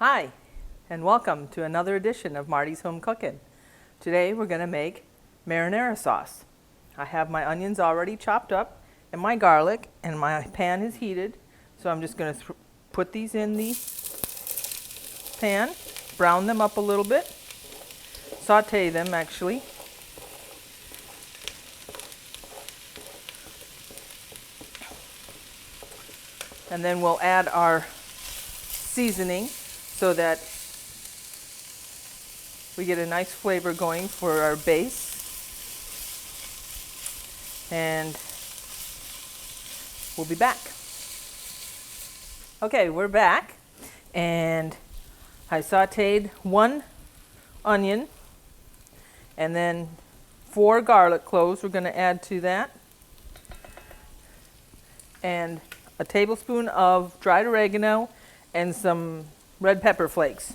Hi, and welcome to another edition of Marty's Home Cooking. Today we're going to make marinara sauce. I have my onions already chopped up and my garlic, and my pan is heated. So I'm just going to put these in the pan, brown them up a little bit, saute them actually. And then we'll add our seasoning so that we get a nice flavor going for our base. And we'll be back. Okay, we're back, and I sauteed one onion and then 4 garlic cloves we're going to add to that, and a tablespoon of dried oregano and some red pepper flakes.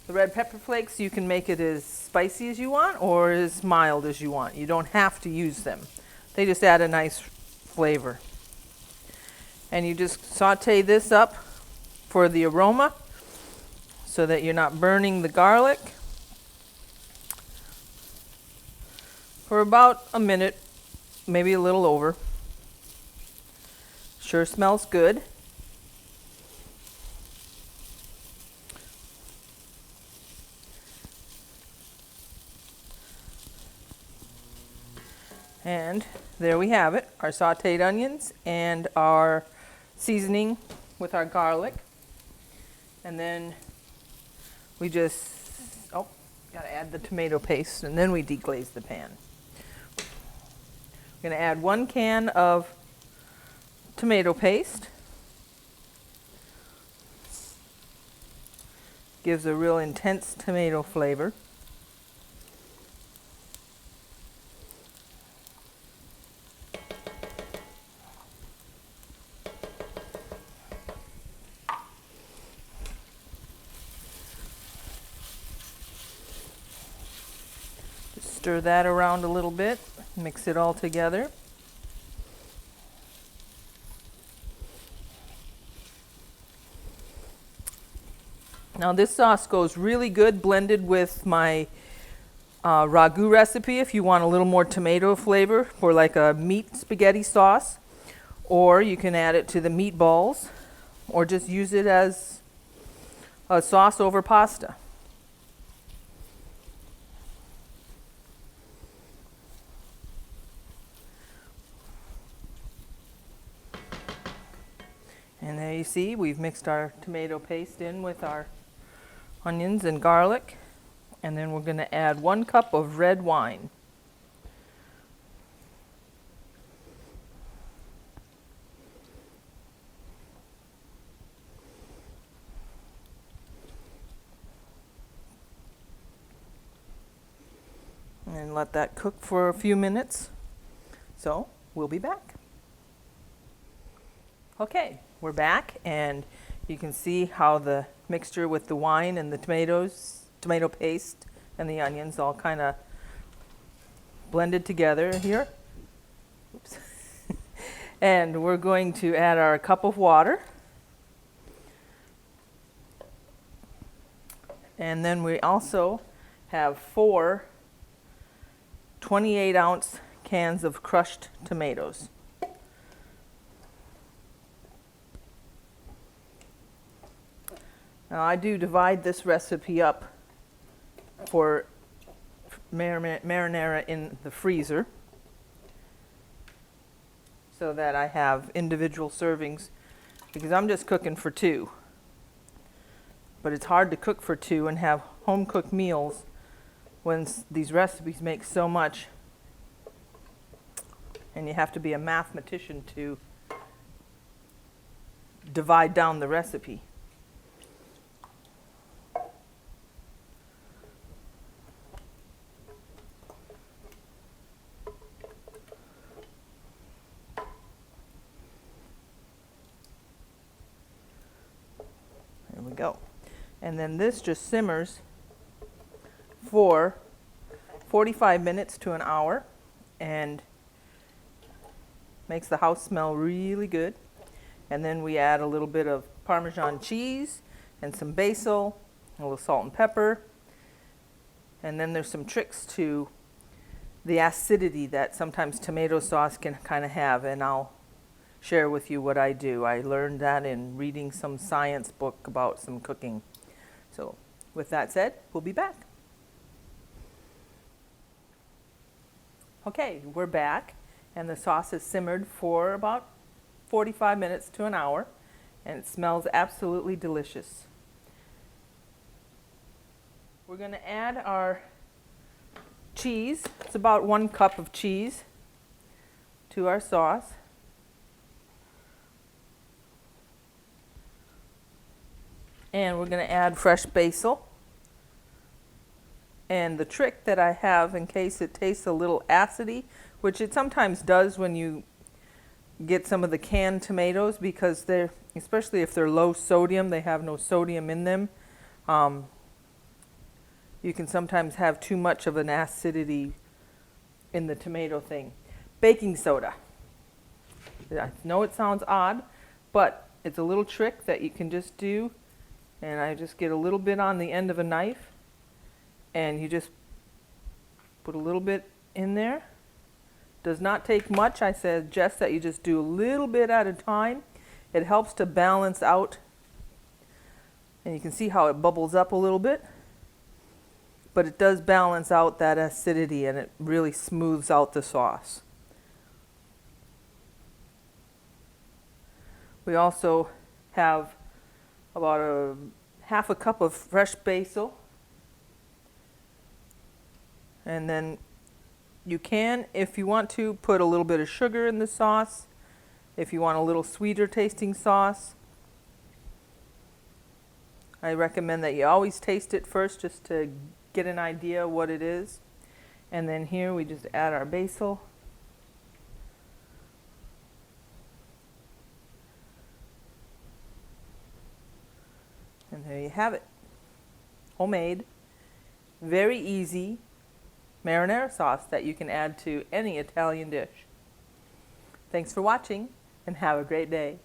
The red pepper flakes, you can make it as spicy as you want or as mild as you want. You don't have to use them. They just add a nice flavor. And you just saute this up for the aroma so that you're not burning the garlic for about a minute, maybe a little over. Sure smells good. And there we have it, our sauteed onions and our seasoning with our garlic. And then we just, gotta add the tomato paste, and then we deglaze the pan. We're gonna add 1 can of tomato paste. Gives a real intense tomato flavor. Just stir that around a little bit, mix it all together. Now this sauce goes really good blended with my ragu recipe if you want a little more tomato flavor for like a meat spaghetti sauce, or you can add it to the meatballs or just use it as a sauce over pasta. And there you see we've mixed our tomato paste in with our onions and garlic, and then we're going to add 1 cup of red wine. And let that cook for a few minutes. So we'll be back. Okay, we're back, and you can see how the mixture with the wine and the tomato paste and the onions all kind of blended together here. Oops. And we're going to add our cup of water. And then we also have 4 28-ounce cans of crushed tomatoes. Now I do divide this recipe up for marinara in the freezer so that I have individual servings, because I'm just cooking for 2. But it's hard to cook for 2 and have home cooked meals when these recipes make so much, and you have to be a mathematician to divide down the recipe. There we go. And then this just simmers for 45 minutes to an hour and makes the house smell really good. And then we add a little bit of Parmesan cheese and some basil, a little salt and pepper. And then there's some tricks to the acidity that sometimes tomato sauce can kind of have, and I'll share with you what I do. I learned that in reading some science book about some cooking. So with that said, we'll be back. Okay, we're back, and the sauce has simmered for about 45 minutes to an hour, and it smells absolutely delicious. We're going to add our cheese. It's about 1 cup of cheese to our sauce. And we're going to add fresh basil. And the trick that I have, in case it tastes a little acidy, which it sometimes does when you get some of the canned tomatoes, because they're, especially if they're low sodium, they have no sodium in them. You can sometimes have too much of an acidity in the tomato thing. Baking soda. I know it sounds odd, but it's a little trick that you can just do. And I just get a little bit on the end of a knife, and you just put a little bit in there. Does not take much. I suggest that you just do a little bit at a time. It helps to balance out, and you can see how it bubbles up a little bit. But it does balance out that acidity, and it really smooths out the sauce. We also have about half a cup of fresh basil. And then you can, if you want to, put a little bit of sugar in the sauce. If you want a little sweeter tasting sauce. I recommend that you always taste it first, just to get an idea what it is. And then here we just add our basil. And there you have it. Homemade, very easy marinara sauce that you can add to any Italian dish. Thanks for watching, and have a great day.